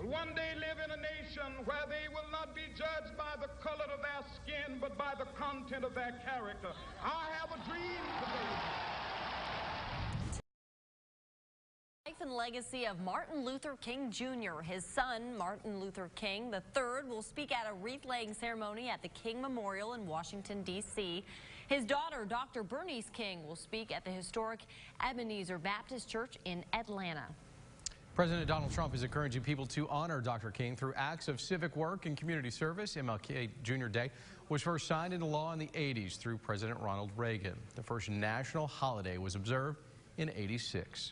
will one day live in a nation where they will not be judged by the color of their skin, but by the content of their character. I have a dream today. Life and legacy of Martin Luther King Jr. His son, Martin Luther King III, will speak at a wreath-laying ceremony at the King Memorial in Washington, D.C. His daughter, Dr. Bernice King, will speak at the historic Ebenezer Baptist Church in Atlanta. President Donald Trump is encouraging people to honor Dr. King through acts of civic work and community service. MLK Jr. Day was first signed into law in the 80s through President Ronald Reagan. The first national holiday was observed in '86.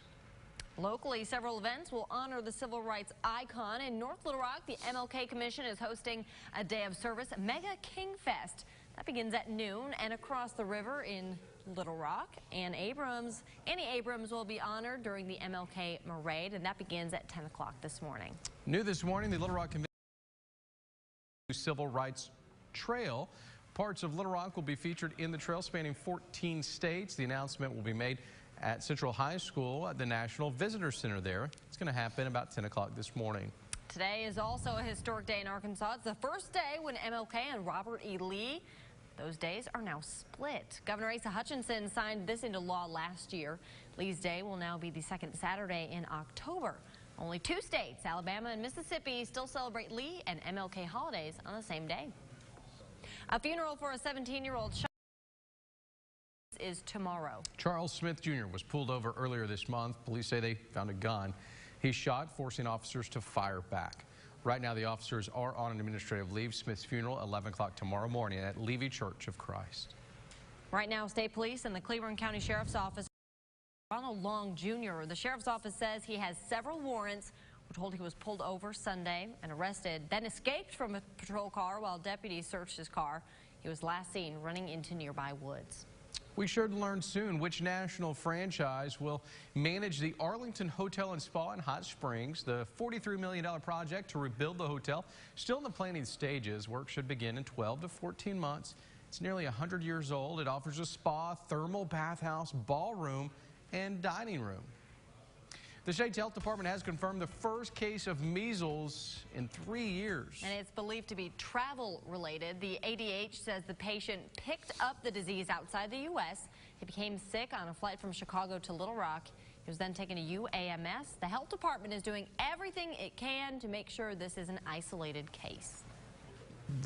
Locally, several events will honor the civil rights icon. In North Little Rock, the MLK Commission is hosting a day of service, Mega King Fest. That begins at noon, and across the river in Little Rock, Annie Abrams will be honored during the MLK Parade, and that begins at 10 o'clock this morning. New this morning, the Little Rock Convention Civil Rights Trail. Parts of Little Rock will be featured in the trail spanning 14 states. The announcement will be made at Central High School at the National Visitor Center there. It's going to happen about 10 o'clock this morning. Today is also a historic day in Arkansas. It's the first day when MLK and Robert E. Lee, those days are now split. Governor Asa Hutchinson signed this into law last year. Lee's Day will now be the second Saturday in October. Only two states, Alabama and Mississippi, still celebrate Lee and MLK holidays on the same day. A funeral for a 17-year-old is tomorrow. Charles Smith Jr. was pulled over earlier this month. Police say they found a gun. He shot, forcing officers to fire back. Right now, the officers are on an administrative leave. Smith's funeral, 11 o'clock tomorrow morning at Levy Church of Christ. Right now, State Police and the Cleveland County Sheriff's Office, Ronald Long Jr. The Sheriff's Office says he has several warrants. We're told he was pulled over Sunday and arrested, then escaped from a patrol car while deputies searched his car. He was last seen running into nearby woods. We should learn soon which national franchise will manage the Arlington Hotel and Spa in Hot Springs. The $43 million project to rebuild the hotel still in the planning stages. Work should begin in 12 to 14 months. It's nearly 100 years old. It offers a spa, thermal bathhouse, ballroom, and dining room. The state's health department has confirmed the first case of measles in 3 years. And it's believed to be travel-related. The ADH says the patient picked up the disease outside the U.S. He became sick on a flight from Chicago to Little Rock. He was then taken to UAMS. The health department is doing everything it can to make sure this is an isolated case.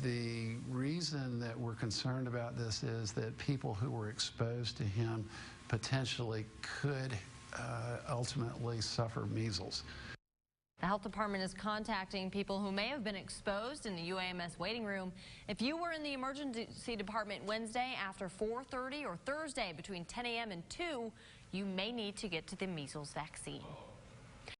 The reason that we're concerned about this is that people who were exposed to him potentially could ultimately suffer measles. The health department is contacting people who may have been exposed in the UAMS waiting room. If you were in the emergency department Wednesday after 4:30 or Thursday between 10 a.m. and 2, you may need to get to the measles vaccine.